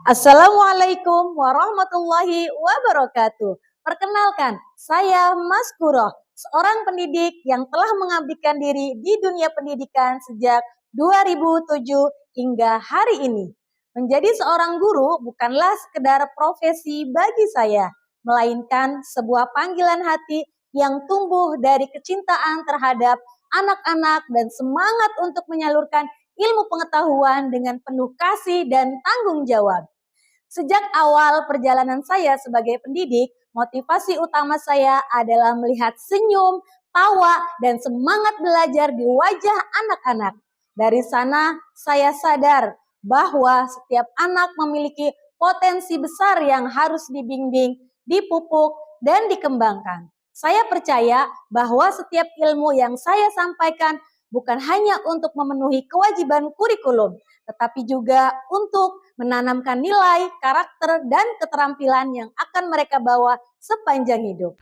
Assalamualaikum warahmatullahi wabarakatuh. Perkenalkan, saya Mas Kuroh, seorang pendidik yang telah mengabdikan diri di dunia pendidikan sejak 2007 hingga hari ini. Menjadi seorang guru bukanlah sekedar profesi bagi saya, melainkan sebuah panggilan hati yang tumbuh dari kecintaan terhadap anak-anak dan semangat untuk menyalurkan ilmu pengetahuan dengan penuh kasih dan tanggung jawab. Sejak awal perjalanan saya sebagai pendidik, motivasi utama saya adalah melihat senyum, tawa, dan semangat belajar di wajah anak-anak. Dari sana, saya sadar bahwa setiap anak memiliki potensi besar yang harus dibimbing, dipupuk, dan dikembangkan. Saya percaya bahwa setiap ilmu yang saya sampaikan bukan hanya untuk memenuhi kewajiban kurikulum, tetapi juga untuk menanamkan nilai, karakter, dan keterampilan yang akan mereka bawa sepanjang hidup.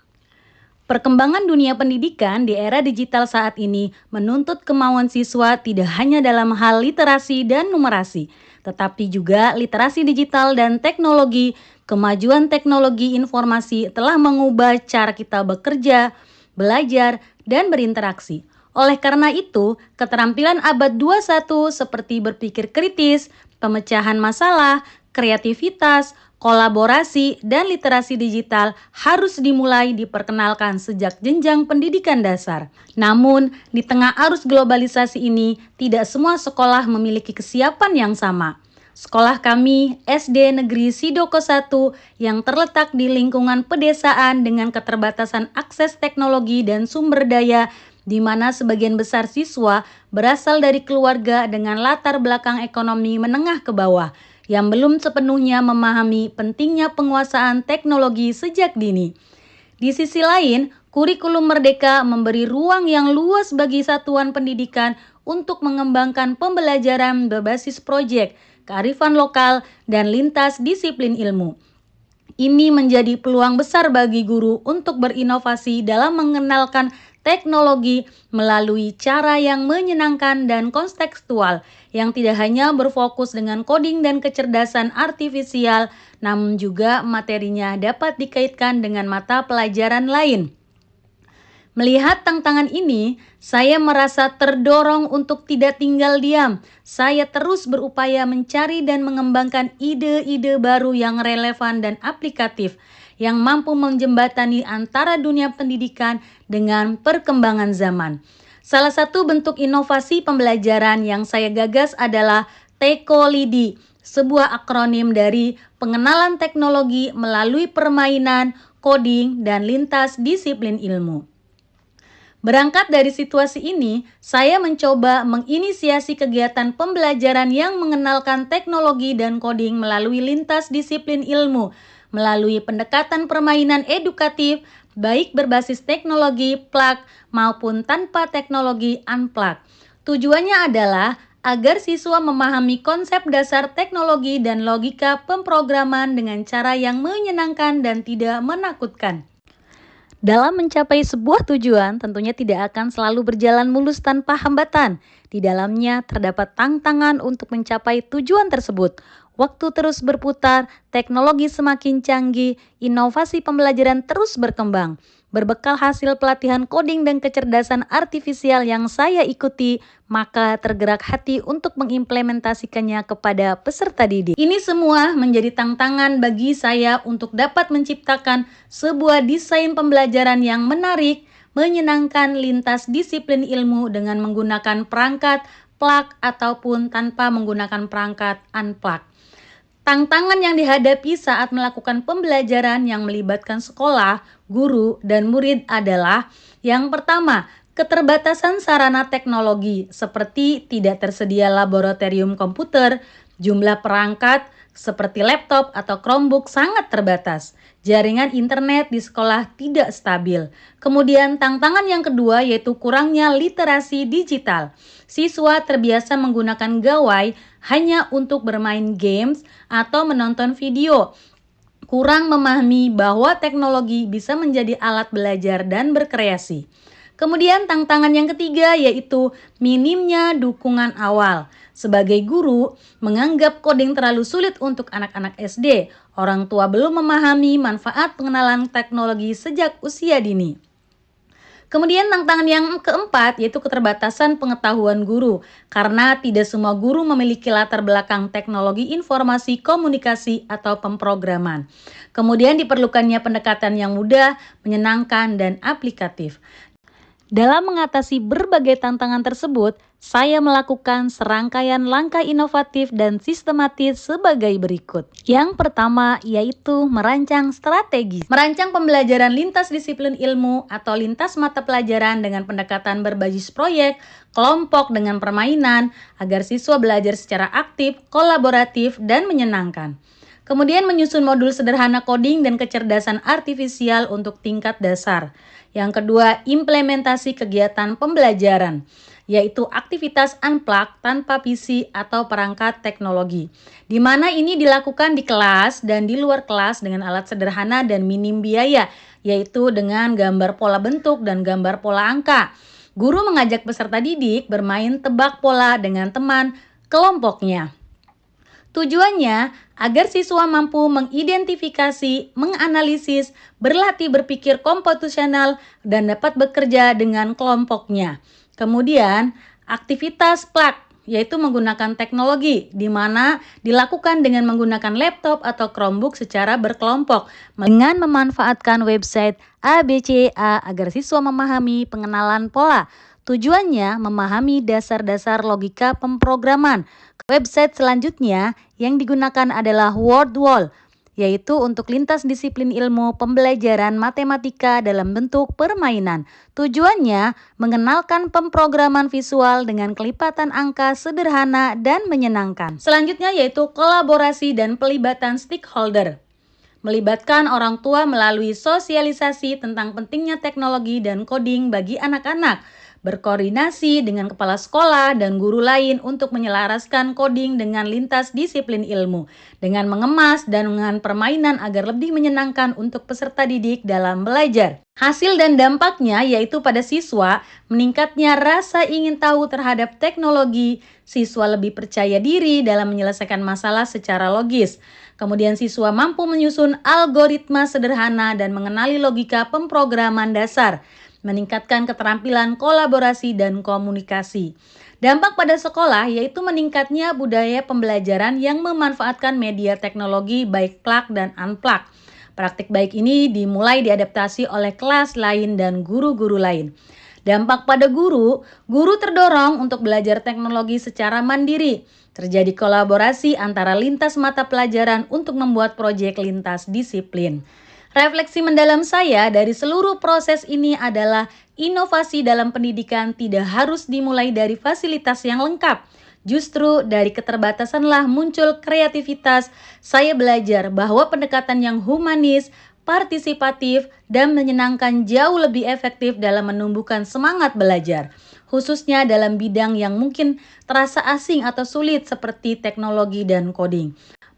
Perkembangan dunia pendidikan di era digital saat ini menuntut kemauan siswa tidak hanya dalam hal literasi dan numerasi, tetapi juga literasi digital dan teknologi. Kemajuan teknologi informasi telah mengubah cara kita bekerja, belajar, dan berinteraksi. Oleh karena itu, keterampilan abad 21 seperti berpikir kritis, pemecahan masalah, kreativitas, kolaborasi, dan literasi digital harus dimulai diperkenalkan sejak jenjang pendidikan dasar. Namun, di tengah arus globalisasi ini, tidak semua sekolah memiliki kesiapan yang sama. Sekolah kami, SD Negeri Sidoko 1, yang terletak di lingkungan pedesaan dengan keterbatasan akses teknologi dan sumber daya, di mana sebagian besar siswa berasal dari keluarga dengan latar belakang ekonomi menengah ke bawah, yang belum sepenuhnya memahami pentingnya penguasaan teknologi sejak dini. Di sisi lain, kurikulum Merdeka memberi ruang yang luas bagi satuan pendidikan untuk mengembangkan pembelajaran berbasis proyek, kearifan lokal, dan lintas disiplin ilmu. Ini menjadi peluang besar bagi guru untuk berinovasi dalam mengenalkan teknologi melalui cara yang menyenangkan dan kontekstual, yang tidak hanya berfokus dengan coding dan kecerdasan artifisial, namun juga materinya dapat dikaitkan dengan mata pelajaran lain. Melihat tantangan ini, saya merasa terdorong untuk tidak tinggal diam. Saya terus berupaya mencari dan mengembangkan ide-ide baru yang relevan dan aplikatif, yang mampu menjembatani antara dunia pendidikan dengan perkembangan zaman. Salah satu bentuk inovasi pembelajaran yang saya gagas adalah TEKOLIDI, sebuah akronim dari pengenalan teknologi melalui permainan, coding, dan lintas disiplin ilmu. Berangkat dari situasi ini, saya mencoba menginisiasi kegiatan pembelajaran yang mengenalkan teknologi dan coding melalui lintas disiplin ilmu, melalui pendekatan permainan edukatif, baik berbasis teknologi plug maupun tanpa teknologi unplug. Tujuannya adalah agar siswa memahami konsep dasar teknologi dan logika pemrograman dengan cara yang menyenangkan dan tidak menakutkan. Dalam mencapai sebuah tujuan, tentunya tidak akan selalu berjalan mulus tanpa hambatan. Di dalamnya terdapat tantangan untuk mencapai tujuan tersebut. Waktu terus berputar, teknologi semakin canggih, inovasi pembelajaran terus berkembang. Berbekal hasil pelatihan coding dan kecerdasan artifisial yang saya ikuti, maka tergerak hati untuk mengimplementasikannya kepada peserta didik. Ini semua menjadi tantangan bagi saya untuk dapat menciptakan sebuah desain pembelajaran yang menarik, menyenangkan lintas disiplin ilmu dengan menggunakan perangkat plug ataupun tanpa menggunakan perangkat unplug. Tantangan yang dihadapi saat melakukan pembelajaran yang melibatkan sekolah, guru, dan murid adalah yang pertama, keterbatasan sarana teknologi seperti tidak tersedia laboratorium komputer, jumlah perangkat seperti laptop atau Chromebook sangat terbatas. Jaringan internet di sekolah tidak stabil. Kemudian tantangan yang kedua yaitu kurangnya literasi digital. Siswa terbiasa menggunakan gawai hanya untuk bermain games atau menonton video. Kurang memahami bahwa teknologi bisa menjadi alat belajar dan berkreasi. Kemudian tantangan yang ketiga yaitu minimnya dukungan awal. Sebagai guru, menganggap coding terlalu sulit untuk anak-anak SD. Orang tua belum memahami manfaat pengenalan teknologi sejak usia dini. Kemudian tantangan yang keempat yaitu keterbatasan pengetahuan guru, karena tidak semua guru memiliki latar belakang teknologi informasi komunikasi atau pemrograman. Kemudian diperlukannya pendekatan yang mudah, menyenangkan, dan aplikatif. Dalam mengatasi berbagai tantangan tersebut, saya melakukan serangkaian langkah inovatif dan sistematis sebagai berikut. Yang pertama yaitu merancang strategi. Merancang pembelajaran lintas disiplin ilmu atau lintas mata pelajaran dengan pendekatan berbasis proyek, kelompok dengan permainan, agar siswa belajar secara aktif, kolaboratif, dan menyenangkan. Kemudian menyusun modul sederhana coding dan kecerdasan artifisial untuk tingkat dasar. Yang kedua, implementasi kegiatan pembelajaran, yaitu aktivitas unplug tanpa PC atau perangkat teknologi, di mana ini dilakukan di kelas dan di luar kelas dengan alat sederhana dan minim biaya, yaitu dengan gambar pola bentuk dan gambar pola angka. Guru mengajak peserta didik bermain tebak pola dengan teman kelompoknya. Tujuannya agar siswa mampu mengidentifikasi, menganalisis, berlatih berpikir komputasional, dan dapat bekerja dengan kelompoknya. Kemudian, aktivitas plug, yaitu menggunakan teknologi, di mana dilakukan dengan menggunakan laptop atau Chromebook secara berkelompok, dengan memanfaatkan website ABCA agar siswa memahami pengenalan pola. Tujuannya memahami dasar-dasar logika pemrograman. Website selanjutnya yang digunakan adalah WordWall, yaitu untuk lintas disiplin ilmu pembelajaran matematika dalam bentuk permainan. Tujuannya mengenalkan pemrograman visual dengan kelipatan angka sederhana dan menyenangkan. Selanjutnya yaitu kolaborasi dan pelibatan stakeholder. Melibatkan orang tua melalui sosialisasi tentang pentingnya teknologi dan coding bagi anak-anak. Berkoordinasi dengan kepala sekolah dan guru lain untuk menyelaraskan coding dengan lintas disiplin ilmu, dengan mengemas dan dengan permainan agar lebih menyenangkan untuk peserta didik dalam belajar. Hasil dan dampaknya yaitu pada siswa, meningkatnya rasa ingin tahu terhadap teknologi, siswa lebih percaya diri dalam menyelesaikan masalah secara logis. Kemudian siswa mampu menyusun algoritma sederhana dan mengenali logika pemrograman dasar, meningkatkan keterampilan kolaborasi dan komunikasi. Dampak pada sekolah yaitu meningkatnya budaya pembelajaran yang memanfaatkan media teknologi baik plug dan unplug. Praktik baik ini dimulai diadaptasi oleh kelas lain dan guru-guru lain. Dampak pada guru terdorong untuk belajar teknologi secara mandiri. Terjadi kolaborasi antara lintas mata pelajaran untuk membuat proyek lintas disiplin. Refleksi mendalam saya dari seluruh proses ini adalah inovasi dalam pendidikan tidak harus dimulai dari fasilitas yang lengkap. Justru dari keterbatasanlah muncul kreativitas. Saya belajar bahwa pendekatan yang humanis, partisipatif, dan menyenangkan jauh lebih efektif dalam menumbuhkan semangat belajar, khususnya dalam bidang yang mungkin terasa asing atau sulit seperti teknologi dan coding.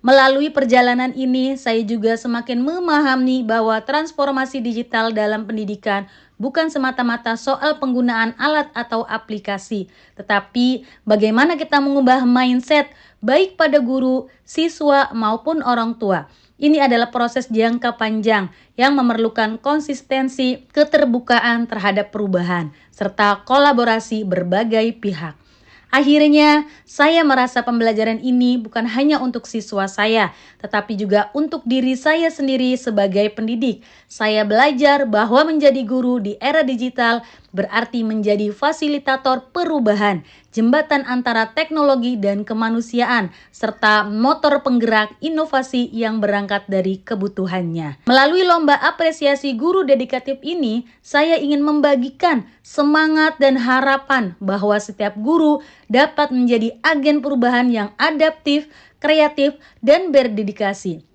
Melalui perjalanan ini, saya juga semakin memahami bahwa transformasi digital dalam pendidikan bukan semata-mata soal penggunaan alat atau aplikasi, tetapi bagaimana kita mengubah mindset baik pada guru, siswa, maupun orang tua. Ini adalah proses jangka panjang yang memerlukan konsistensi, keterbukaan terhadap perubahan, serta kolaborasi berbagai pihak. Akhirnya, saya merasa pembelajaran ini bukan hanya untuk siswa saya, tetapi juga untuk diri saya sendiri sebagai pendidik. Saya belajar bahwa menjadi guru di era digital berarti menjadi fasilitator perubahan, jembatan antara teknologi dan kemanusiaan, serta motor penggerak inovasi yang berangkat dari kebutuhannya. Melalui lomba apresiasi guru dedikatif ini, saya ingin membagikan semangat dan harapan bahwa setiap guru dapat menjadi agen perubahan yang adaptif, kreatif, dan berdedikasi.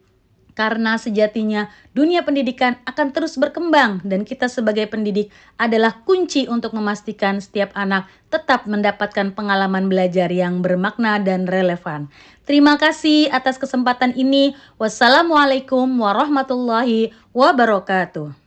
Karena sejatinya dunia pendidikan akan terus berkembang dan kita sebagai pendidik adalah kunci untuk memastikan setiap anak tetap mendapatkan pengalaman belajar yang bermakna dan relevan. Terima kasih atas kesempatan ini. Wassalamualaikum warahmatullahi wabarakatuh.